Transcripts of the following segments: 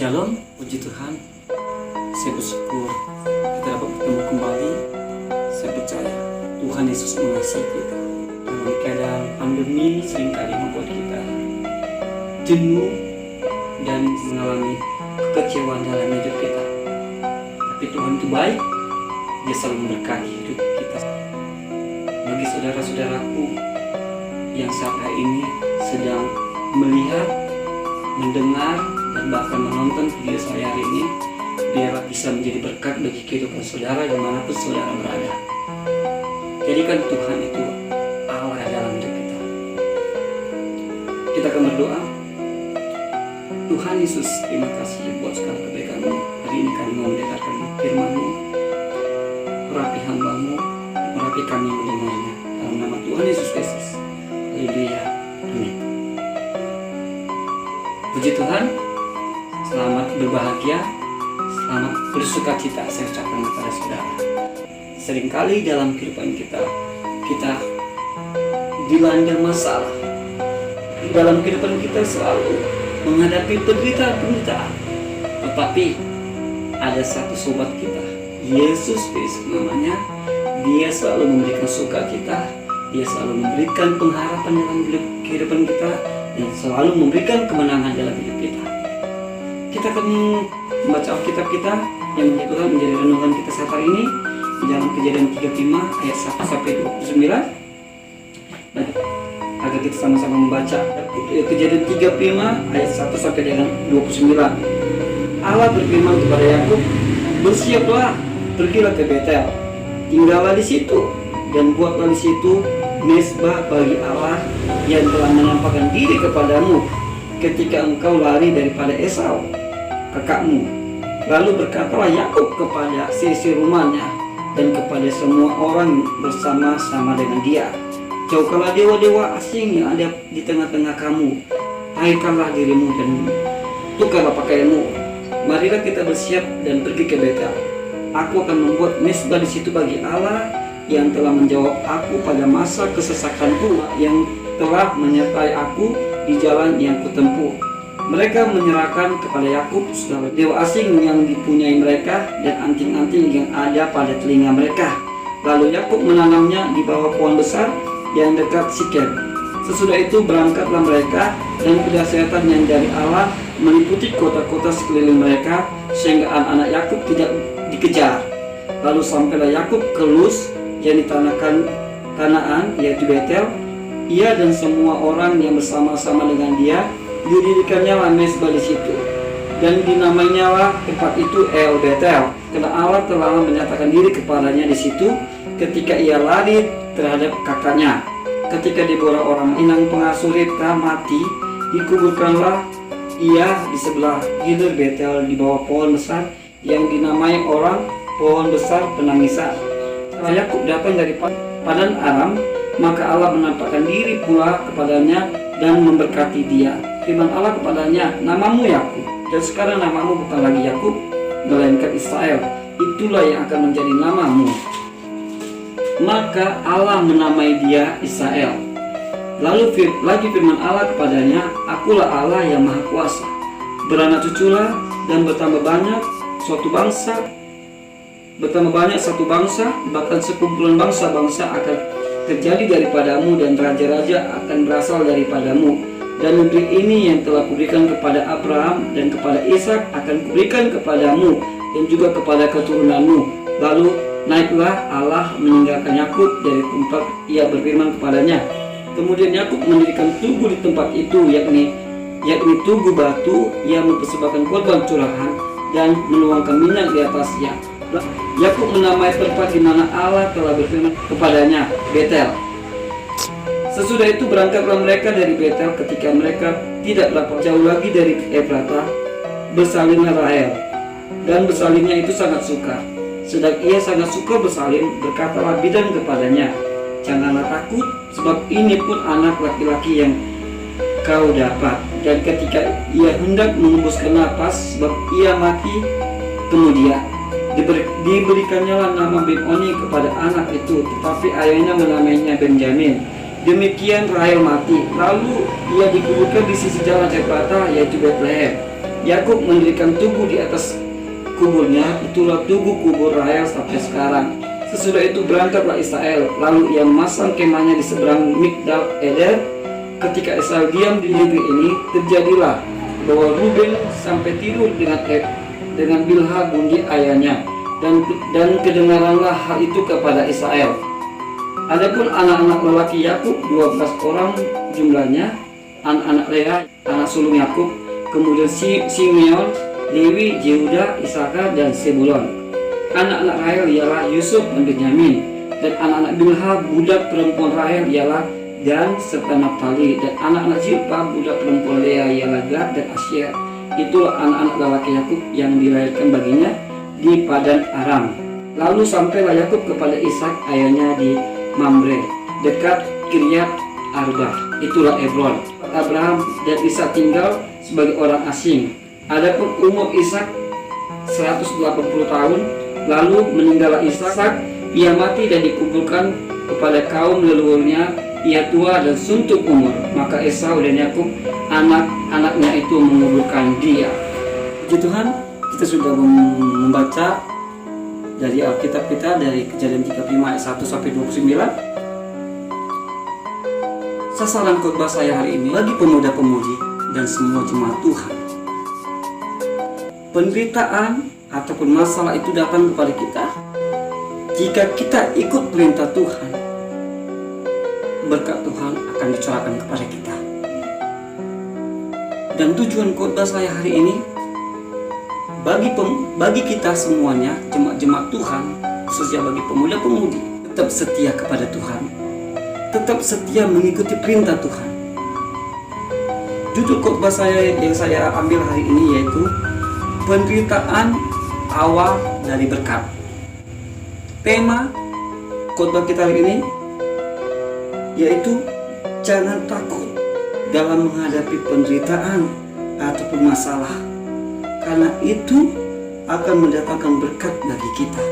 Shalom, puji Tuhan. Saya bersyukur kita dapat bertemu kembali. Saya percaya Tuhan Yesus mengasihi kita. Dalam keadaan pandemi seringkali membuat kita jenuh dan mengalami kekecewaan dalam hidup kita. Tapi Tuhan itu baik, Dia selalu memberkati hidup kita. Bagi saudara-saudaraku yang saat ini sedang melihat, mendengar, dan bahkan menonton video saya hari ini, biarlah bisa menjadi berkat bagi kehidupan saudara dimanapun saudara berada. Jadikan Tuhan itu Allah dalam hidup kita. Kita akan berdoa. Tuhan Yesus, terima kasih buat segala kebaikan-Mu. Hari ini kami mau mendengarkan firman-Mu. Urapi hamba-Mu, urapi kami mendengarnya. Dalam nama Tuhan Yesus Kristus. Haleluya. Amin. Puji Tuhan. Selamat berbahagia, selamat bersuka cita saya ucapkan kepada saudara. Seringkali dalam kehidupan kita dilanda masalah. Dalam kehidupan kita selalu menghadapi penderitaan. Tetapi ada satu sobat kita, Yesus Kristus namanya. Dia selalu memberikan sukacita, Dia selalu memberikan pengharapan dalam kehidupan kita, dan selalu memberikan kemenangan dalam hidup kita. Kita akan membaca Alkitab kita yang Tuhan menjadi renungan kita saat hari ini di dalam Kejadian 35 ayat 1 sampai 29. Baik, agar kita sama-sama membaca Kejadian 35 ayat 1 sampai dengan 29. Allah berfirman kepada Yakub, "Bersiaplah, pergilah ke Betel, tinggallah di situ dan buatlah di situ mezbah bagi Allah yang telah menampakkan diri kepadamu ketika engkau lari daripada Esau kakakmu." Lalu berkatalah Yakub kepada seisi rumahnya dan kepada semua orang bersama-sama dengan dia, "Jauhkanlah dewa-dewa asing yang ada di tengah-tengah kamu. Tahirkanlah dirimu dan tukarlah pakaianmu. Marilah kita bersiap dan pergi ke Betel. Aku akan membuat mezbah di situ bagi Allah yang telah menjawab aku pada masa kesesakanku, yang telah menyertai aku di jalan yang kutempuh." Mereka menyerahkan kepada Yakub segala dewa asing yang dipunyai mereka dan anting-anting yang ada pada telinga mereka. Lalu Yakub menanamnya di bawah pohon besar yang dekat Sikem. Sesudah itu berangkatlah mereka, dan kedahsyatan yang dari Allah meliputi kota-kota sekeliling mereka sehingga anak-anak Yakub tidak dikejar. Lalu sampailah Yakub ke Luz yang di tanah Kanaan, yaitu Betel. Ia dan semua orang yang bersama-sama dengan dia, didirikannya lah mezbah di situ, dan dinamainya lah tempat itu El Betel, karena Allah telah menyatakan diri kepadanya di situ ketika ia lari terhadap kakaknya. Ketika Deborah orang inang pengasuh Ribka mati, dikuburkanlah ia di sebelah hilir Betel di bawah pohon besar yang dinamai orang pohon besar penangisan. Setelah Yakub datang dari Padan Aram, maka Allah menampakkan diri pula kepadanya dan memberkati dia. Firman Allah kepadanya, "Namamu Yakub, dan sekarang namamu bukan lagi Yakub, melainkan Israel. Itulah yang akan menjadi namamu." Maka Allah menamai dia Israel. Lalu lagi firman Allah kepadanya, "Akulah Allah yang Maha Kuasa. Beranak cuculah dan bertambah banyak satu bangsa, bahkan sekumpulan bangsa-bangsa akan terjadi daripadamu, dan raja-raja akan berasal daripadamu. Dan negeri ini yang telah kuberikan kepada Abraham dan kepada Ishak akan kuberikan kepadamu dan juga kepada keturunanmu." Lalu naiklah Allah meninggalkan Yakub dari tempat ia berfirman kepadanya. Kemudian Yakub mendirikan tugu di tempat itu, yakni tugu batu. Ia mempersembahkan korban curahan dan menuangkan minyak di atasnya. Yakub menamai tempat di mana Allah telah berfirman kepadanya Betel. Sesudah itu berangkatlah mereka dari Betel. Ketika mereka tidak dapat jauh lagi dari Efrata, bersalinlah Rahel, dan bersalinnya itu sangat sukar. Sedang ia sangat suka bersalin, berkatalah bidan kepadanya, "Janganlah takut, sebab ini pun anak laki-laki yang kau dapat." Dan ketika ia hendak mengembuskan napas, sebab ia mati, kemudian diberikannya lah nama Ben-Oni kepada anak itu, tetapi ayahnya menamainya Benjamin. Demikian Rahel mati. Lalu ia dikuburkan di sisi jalan Efrata, yaitu Bethlehem. Yakub mendirikan tugu di atas kuburnya, itulah tugu kubur Rahel sampai sekarang. Sesudah itu berangkatlah Israel, lalu ia memasang kemahnya di seberang Migdal Eder. Ketika Israel diam di negeri ini, terjadilah bahwa Ruben sampai tidur dengan Bilha bundi ayahnya, dan kedengaranlah hal itu kepada Israel. Adapun anak-anak lelaki Yakub 12 orang jumlahnya, anak-anak Lea, anak sulung Yakub, kemudian Simeon, Lewi, Yehuda, Isakar, dan Sebulon. Anak-anak Rahel ialah Yusuf dan Benyamin, dan anak-anak Bilha budak perempuan Rahel ialah Dan serta Naftali, dan anak-anak Zilpa budak perempuan Lea ialah Gad dan Asyer. Itulah anak-anak lelaki Yakub yang dilahirkan baginya di Padan Aram. Lalu sampailah Yakub kepada Ishak ayahnya di Mamre dekat Kiryat Arba, itulah Hebron. Abraham dan Ishak tinggal sebagai orang asing. Adapun umur Ishak 180 tahun. Lalu meninggallah Ishak, ia mati dan dikuburkan kepada kaum leluhurnya. Ia tua dan suntuk umur, maka Esau dan Yakub anak-anaknya itu menguburkan dia. Puji Tuhan, kita sudah membaca dari Alkitab kita dari Kejadian 35 ayat 1 sampai 29. Sasaran khotbah saya hari ini bagi pemuda-pemudi dan semua jemaat Tuhan. Penderitaan ataupun masalah itu datang kepada kita jika kita ikut perintah Tuhan. Berkat Tuhan akan dicurahkan kepada kita. Dan tujuan khotbah saya hari ini bagi kita semuanya, jemaat-jemaat Tuhan, khususnya bagi pemuda-pemudi, tetap setia kepada Tuhan, tetap setia mengikuti perintah Tuhan. Judul khotbah saya yang saya ambil hari ini yaitu penderitaan awal dari berkat. Tema khotbah kita hari ini yaitu jangan takut dalam menghadapi penderitaan ataupun masalah, karena itu akan mendatangkan berkat bagi kita.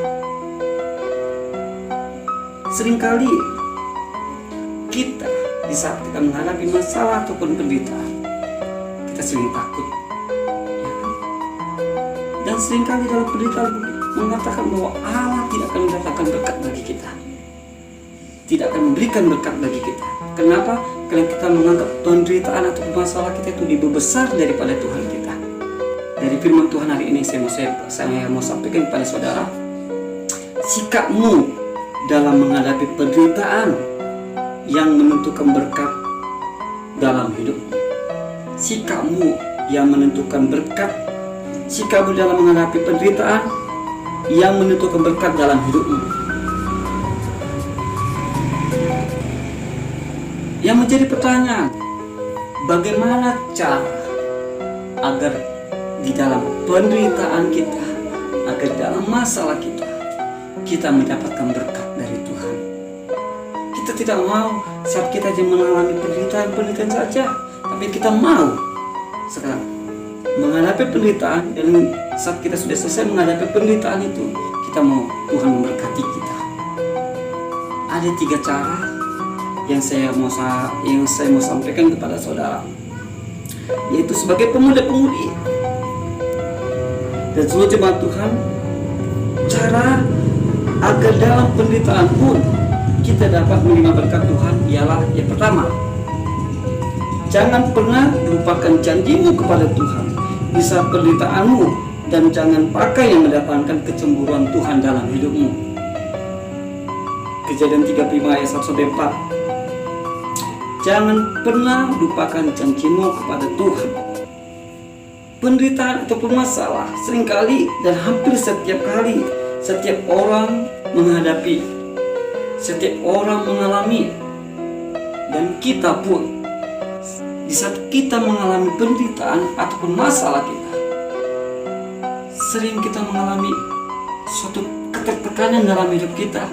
Seringkali kita di saat kita menghadapi masalah ataupun penderitaan, kita sering takut, ya kan? Dan seringkali dalam penderitaan mengatakan bahwa Allah tidak akan mendatangkan berkat bagi kita, tidak akan memberikan berkat bagi kita. Kenapa? Karena kita menganggap penderitaan atau masalah kita itu lebih besar daripada Tuhan kita. Dari firman Tuhan hari ini saya mau sampaikan kepada saudara, sikapmu dalam menghadapi penderitaan yang menentukan berkat dalam hidupmu. Sikapmu yang menentukan berkat, sikapmu dalam menghadapi penderitaan yang menentukan berkat dalam hidupmu. Yang menjadi pertanyaan, bagaimana cara agar di dalam penderitaan kita, agar dalam masalah kita mendapatkan berkat dari Tuhan. Kita tidak mau saat kita aja mengalami penderitaan saja, tapi kita mau sekarang menghadapi penderitaan, dan saat kita sudah selesai menghadapi penderitaan itu, kita mau Tuhan memberkati kita. Ada 3 cara yang saya mau sampaikan kepada saudara, yaitu sebagai pemuda-pemudi dan seluruh jemaat Tuhan, cara agar dalam penderitaan pun kita dapat menerima berkat Tuhan ialah yang pertama, jangan pernah lupakan janjimu kepada Tuhan di saat penderitaanmu, dan jangan pakai yang mendatangkan kecemburuan Tuhan dalam hidupmu. Kejadian 35 ayat 1-4. Jangan pernah lupakan janjimu kepada Tuhan. Penderitaan ataupun masalah seringkali dan hampir setiap kali setiap orang menghadapi, setiap orang mengalami, dan kita pun di saat kita mengalami penderitaan ataupun masalah kita, sering kita mengalami suatu ketertekanan dalam hidup kita.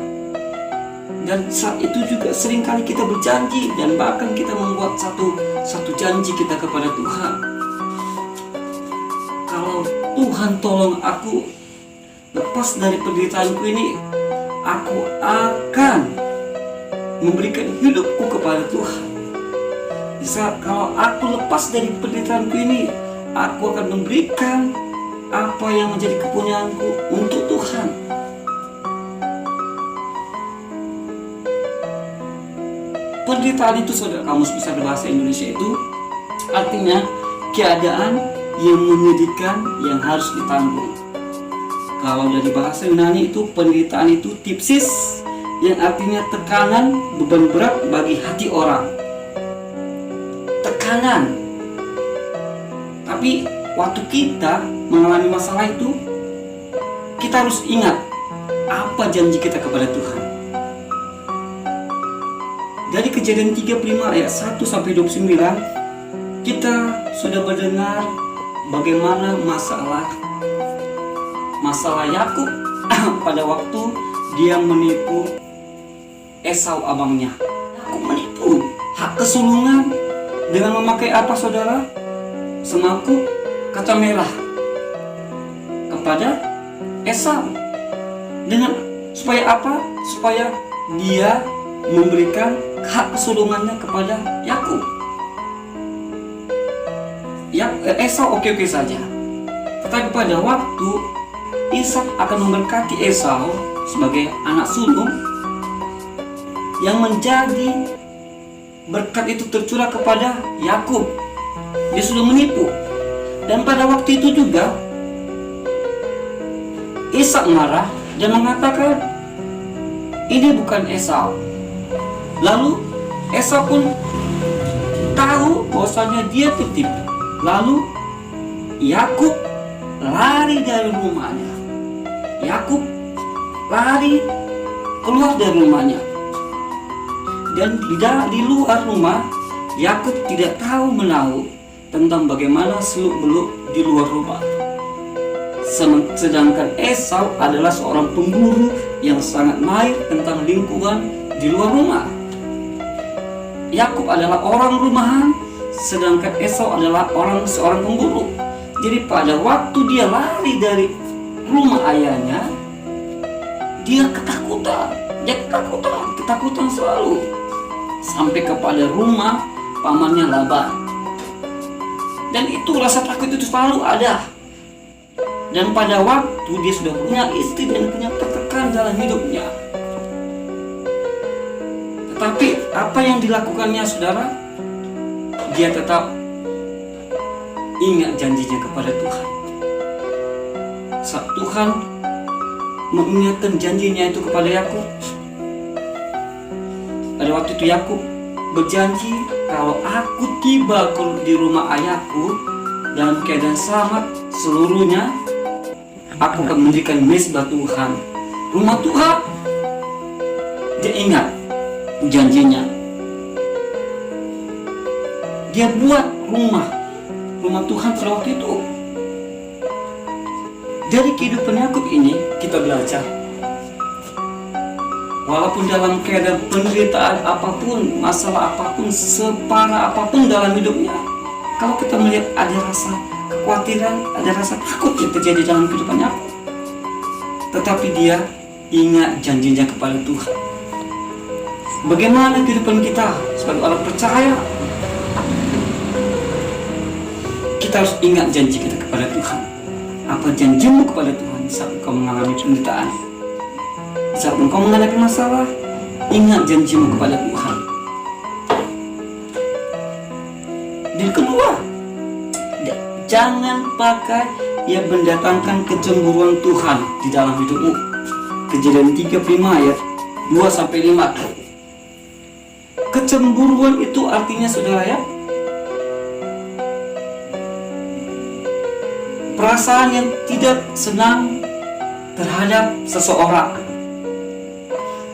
Dan saat itu juga seringkali kita berjanji, dan bahkan kita membuat satu janji kita kepada Tuhan. Kalau Tuhan tolong aku lepas dari penderitaanku ini, aku akan memberikan hidupku kepada Tuhan. Bisa kalau aku lepas dari penderitaanku ini, aku akan memberikan apa yang menjadi kepunyaanku untuk Tuhan. Penderitaan itu, saudara, Kamus Besar Bahasa Indonesia itu artinya keadaan yang menyedihkan yang harus ditanggung. Kalau dari bahasa Yunani itu penderitaan itu tipsis, yang artinya tekanan, beban berat bagi hati orang. Tekanan. Tapi waktu kita mengalami masalah itu, kita harus ingat apa janji kita kepada Tuhan. Dari Kejadian 35 ayat 1 sampai 29, kita sudah mendengar bagaimana masalah Yakub pada waktu dia menipu Esau abangnya. Yakub menipu hak kesulungan dengan memakai apa, saudara? Semangkuk kaca merah kepada Esau. Dengan supaya apa? Supaya dia memberikan hak kesulungannya kepada Yakub. Esau oke-oke saja. Tetapi pada waktu Ishak akan memberkati Esau sebagai anak sulung, yang menjadi berkat itu tercurah kepada Yakub. Dia sudah menipu. Dan pada waktu itu juga Ishak marah dan mengatakan, ini bukan Esau. Lalu Esau pun tahu bahwasanya dia tertipu. Lalu Yakub lari dari rumahnya. Yakub lari keluar dari rumahnya. Dan di luar rumah, Yakub tidak tahu menahu tentang bagaimana seluk-beluk di luar rumah. Sedangkan Esau adalah seorang pemburu yang sangat mahir tentang lingkungan di luar rumah. Yakub adalah orang rumahan, sedangkan Esau adalah seorang pemburu. Jadi pada waktu dia lari dari rumah ayahnya, dia ketakutan. Ketakutan selalu. Sampai kepada rumah pamannya Laban. Dan itu rasa takut itu selalu ada. Dan pada waktu dia sudah punya istri dan punya ketekan dalam hidupnya. Tetapi apa yang dilakukannya, saudara? Dia tetap ingat janjinya kepada Tuhan. Saat Tuhan mengingatkan janjinya itu kepada Yakub, pada waktu itu Yakub berjanji, kalau aku tiba di rumah ayahku dalam keadaan selamat seluruhnya, aku akan mendirikan mezbah Tuhan, rumah Tuhan. Dia ingat janjinya. Dia buat rumah Tuhan pada waktu itu. Dari kehidupan Yakub ini kita belajar, walaupun dalam keadaan penderitaan apapun, masalah apapun, separah apapun dalam hidupnya, kalau kita melihat ada rasa kekhawatiran, ada rasa takut yang terjadi dalam kehidupan Yakub, tetapi dia ingat janjinya kepada Tuhan. Bagaimana kehidupan kita sebagai orang percaya? Kita harus ingat janji kita kepada Tuhan. Apa janjimu kepada Tuhan saat engkau mengalami penderitaan? Saat engkau menghadapi masalah, ingat janjimu kepada Tuhan. Dan kedua, jangan pakai yang mendatangkan kecemburuan Tuhan di dalam hidupmu. Kejadian 35 ayat 2-5. Kecemburuan itu artinya, saudara ya, perasaan yang tidak senang terhadap seseorang.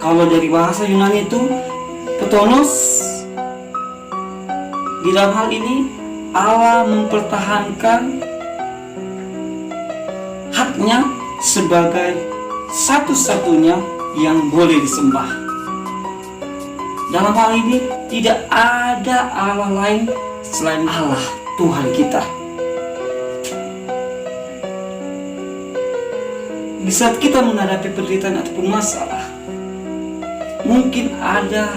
Kalau dari bahasa Yunani itu petonos. Di dalam hal ini Allah mempertahankan haknya sebagai satu-satunya yang boleh disembah. Dalam hal ini tidak ada Allah lain selain Allah Tuhan kita. Di saat kita menghadapi penderitaan ataupun masalah, mungkin ada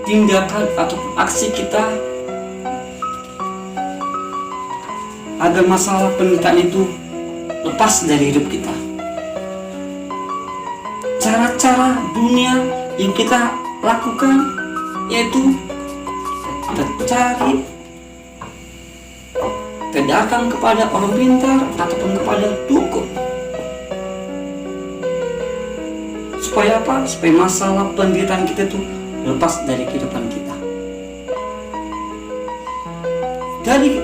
tindakan ataupun aksi kita agar masalah penderitaan itu lepas dari hidup kita. Cara-cara dunia yang kita lakukan yaitu kita datang kepada orang pintar ataupun kepada dukun. Supaya apa? Supaya masalah penderitaan kita itu lepas dari kehidupan kita. Dari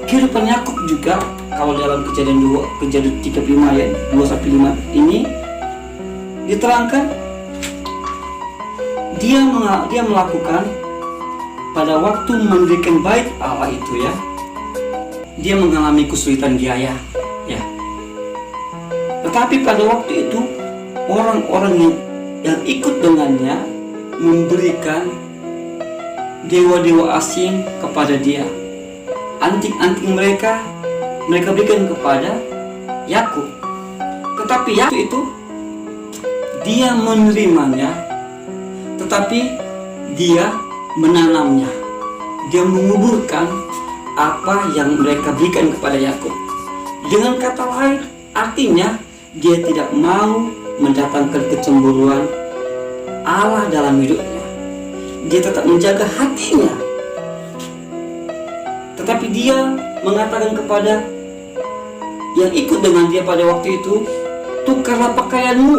kehidupan Yakub juga, kalau dalam kejadian 35 ayat 2-5 ini diterangkan dia melakukan pada waktu mendirikan bait Allah itu ya, dia mengalami kesulitan biaya ya. Tetapi pada waktu itu orang-orang yang ikut dengannya memberikan dewa-dewa asing kepada dia. Anting-anting mereka berikan kepada Yakub. Tetapi Yakub itu dia menerimanya, tetapi dia menanamnya. Dia menguburkan apa yang mereka berikan kepada Yakub. Dengan kata lain, artinya dia tidak mau mendatangkan kecemburuan Allah dalam hidupnya. Dia tetap menjaga hatinya. Tetapi dia mengatakan kepada yang ikut dengan dia pada waktu itu, tukarlah pakaianmu,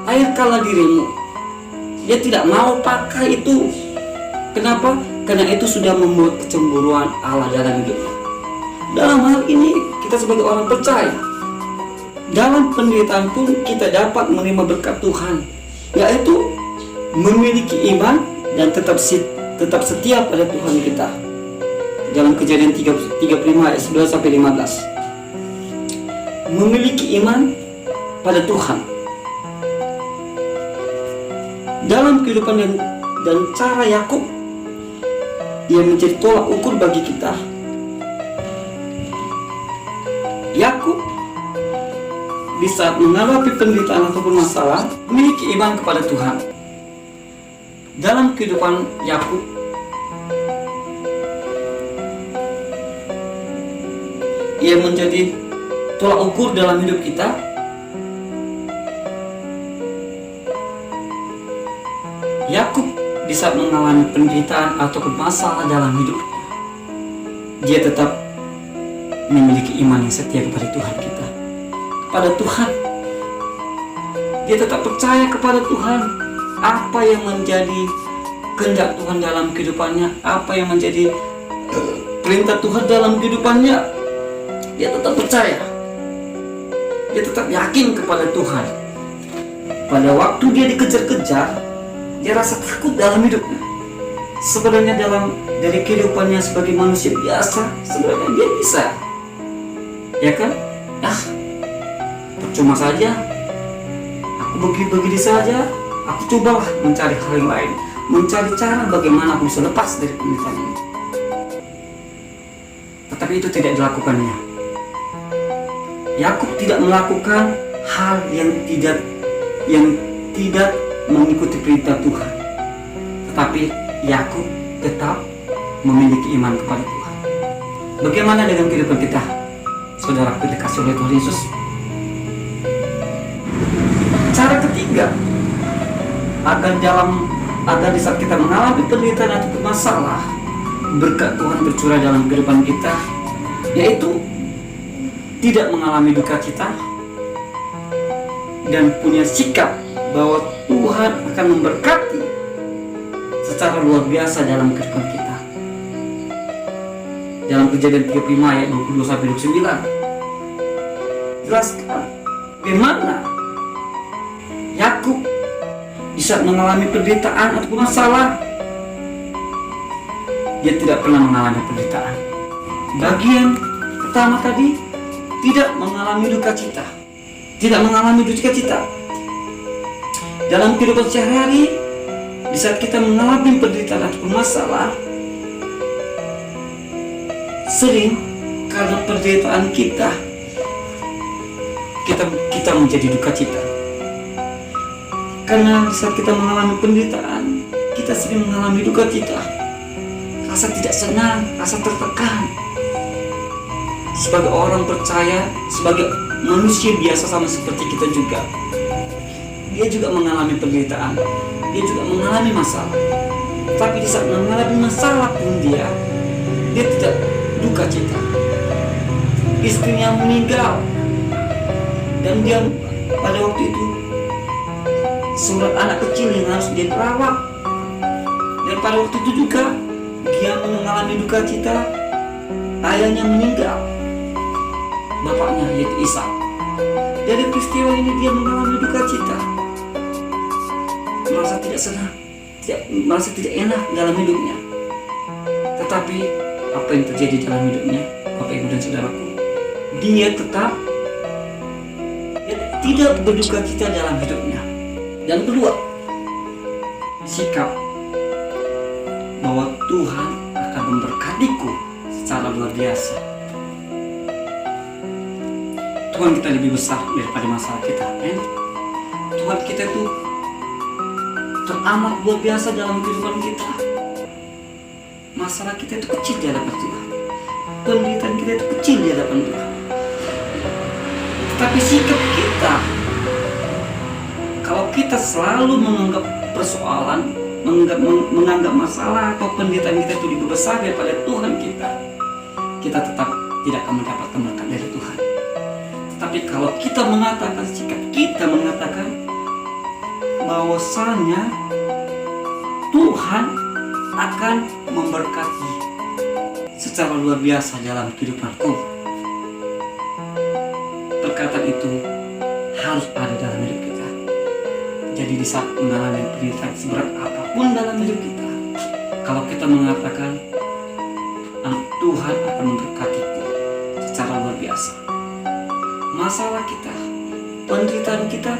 airkanlah dirimu. Dia tidak mau pakai itu. Kenapa? Karena itu sudah membuat kecemburuan Allah dalam hidupnya. Dalam hal ini kita sebagai orang percaya, dalam penderitaan pun kita dapat menerima berkat Tuhan, yaitu memiliki iman dan tetap setia pada Tuhan kita. Dalam kejadian 35 ayat 11-15, memiliki iman pada Tuhan. Dalam kehidupan dan cara Yakub, ia menjadi tolak ukur bagi kita. Yakub di saat menghadapi penderitaan ataupun masalah memiliki iman kepada Tuhan. Dalam kehidupan Yakub, ia menjadi tolak ukur dalam hidup kita. Yakub di saat mengalami penderitaan ataupun masalah dalam hidupnya, dia tetap memiliki iman yang setia kepada Tuhan kita, kepada Tuhan. Dia tetap percaya kepada Tuhan. Apa yang menjadi kehendak Tuhan dalam kehidupannya, apa yang menjadi perintah Tuhan dalam kehidupannya, dia tetap percaya. Dia tetap yakin kepada Tuhan. Pada waktu dia dikejar-kejar, dia rasa takut dalam hidupnya. Sebenarnya dari kehidupannya sebagai manusia biasa, sebenarnya dia bisa, ya kan? Percuma saja, aku begini saja. Aku cobalah mencari hal yang lain, mencari cara bagaimana aku bisa lepas dari penderitaan ini. Tetapi itu tidak dilakukannya. Yakub tidak melakukan hal yang tidak mengikuti perintah Tuhan. Tetapi Yakub tetap memiliki iman kepada Tuhan. Bagaimana dengan kehidupan kita, saudara dikasih oleh Tuhan Yesus? Cara ketiga, agar di saat kita mengalami penderitaan atau masalah, berkat Tuhan bercurah dalam kehidupan kita, yaitu tidak mengalami duka cita dan punya sikap bahwa Tuhan akan memberkati secara luar biasa dalam kehidupan kita. Dalam Kejadian 35 ayat 22-29 jelaskan bagaimana Yakub bisa mengalami penderitaan atau masalah. Dia tidak pernah mengalami penderitaan. Bagian pertama tadi, tidak mengalami duka cita. Tidak mengalami duka cita. Dalam kehidupan sehari-hari, di saat kita mengalami penderitaan atau masalah, sering karena penderitaan kita menjadi duka cita. Karena saat kita mengalami penderitaan, kita sering mengalami duka cita, rasa tidak senang, rasa tertekan. sebagai orang percaya, sebagai manusia biasa sama seperti kita juga. Dia juga mengalami penderitaan, dia juga mengalami masalah. Tapi di saat mengalami masalah pun dia tidak duka cita. Istrinya meninggal dan dia pada waktu itu seorang anak kecil yang harus dia rawat. Dan pada waktu itu juga dia mengalami duka cita, ayahnya meninggal, bapaknya yaitu Ishak. Dari peristiwa ini dia mengalami duka cita, merasa tidak senang, merasa tidak enak dalam hidupnya. Tetapi apa yang terjadi dalam hidupnya, Bapak Ibu dan Saudaraku, dia tetap tidak berduka cita dalam hidupnya. Dan kedua, sikap bahwa Tuhan akan memberkatiku secara luar biasa. Tuhan kita lebih besar daripada masalah kita, men. Tuhan kita itu teramat luar biasa dalam kehidupan kita. Masalah kita itu kecil di hadapan Tuhan, penderitaan kita itu kecil di hadapan Tuhan. Tetapi sikap kita, kalau kita selalu menganggap persoalan, menganggap masalah atau penderitaan kita itu lebih besar daripada Tuhan kita tetap tidak akan mendapatkan berkat dari Tuhan. Tetapi kalau kita mengatakan, sikap kita mengatakan bahwasanya Tuhan akan memberkati secara luar biasa dalam kehidupanku, perkataan itu harus ada dalam hidup kita. Jadi di saat mengalami penderitaan seberat apapun dalam hidup kita, kalau kita mengatakan Tuhan akan memberkatiku secara luar biasa, masalah kita, penderitaan kita,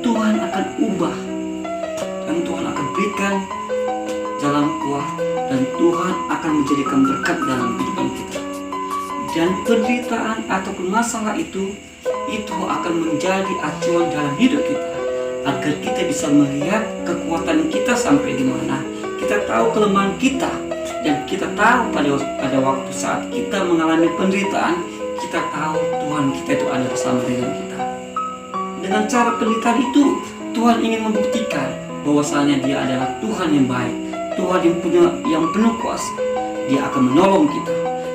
Tuhan akan ubah dan Tuhan akan berikan jalan keluar, dan Tuhan akan menjadikan berkat dalam kehidupan kita. Dan penderitaan ataupun masalah itu akan menjadi acuan dalam hidup kita, agar kita bisa melihat kekuatan kita sampai di mana. Kita tahu kelemahan kita, dan kita tahu pada waktu saat kita mengalami penderitaan, kita tahu Tuhan kita itu ada bersama dengan kita. Dengan cara penderitaan itu, Tuhan ingin membuktikan bahwasanya Dia adalah Tuhan yang baik, Tuhan yang penuh kuasa. Dia akan menolong kita.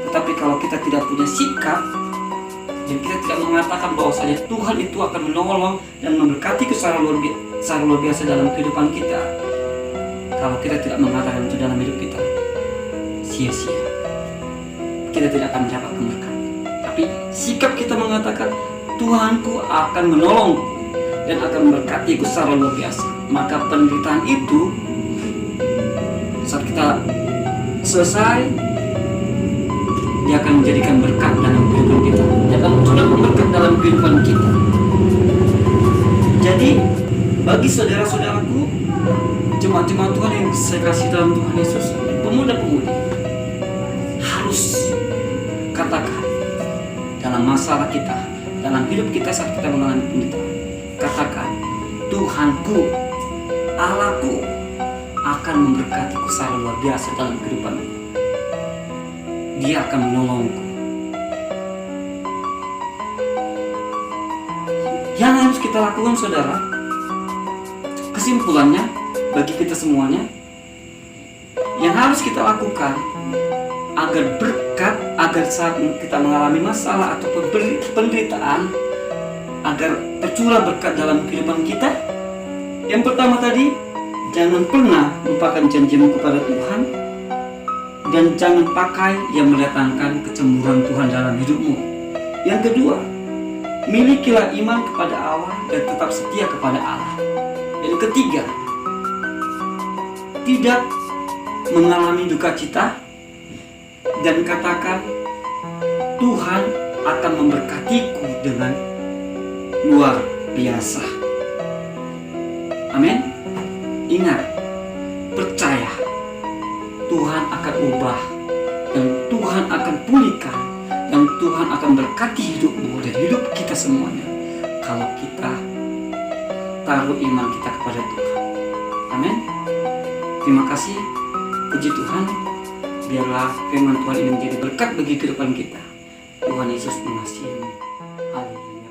Tetapi kalau kita tidak punya sikap, dan kita tidak mengatakan bahwasanya Tuhan itu akan menolong dan memberkati secara luar biasa dalam kehidupan kita, kalau kita tidak mengatakan itu dalam hidup kita, sia-sia. Kita tidak akan mendapat keberkatan. Tapi sikap kita mengatakan Tuhanku akan menolongku dan akan memberkatiku secara luar biasa, maka penderitaan itu saat kita selesai, Dia akan menjadikan berkat dalam kehidupan kita. Dia akan turut berkat dalam kehidupan kita. Jadi bagi saudara-saudaraku, jemaat-jemaat Tuhan yang saya kasih dalam Tuhan Yesus, pemuda-pemudi, harus katakan dalam masalah kita, dalam hidup kita saat kita mengalami penderitaan, katakan, Tuhanku, Allahku akan memberkatiku secara luar biasa dalam kehidupanku. Dia akan menolongku. Yang harus kita lakukan, saudara, kesimpulannya bagi kita semuanya, yang harus kita lakukan agar berkat, agar saat kita mengalami masalah atau penderitaan, agar tercurah berkat dalam kehidupan kita, yang pertama tadi, jangan pernah lupakan janjimu kepada Tuhan, dan jangan pakai yang mendatangkan kecemburuan Tuhan dalam hidupmu. Yang kedua, milikilah iman kepada Allah dan tetap setia kepada Allah. Dan ketiga, tidak mengalami duka cita dan katakan, Tuhan akan memberkatiku dengan luar biasa. Amin. Ingat, percaya Tuhan akan ubah, dan Tuhan akan pulihkan, dan Tuhan akan berkati hidupmu dan hidup kita semuanya kalau kita taruh iman kita kepada Tuhan. Amin. Terima kasih. Puji Tuhan. Biarlah firman Tuhan ini menjadi berkat bagi kehidupan kita. Tuhan Yesus mengasihimu. Haleluya.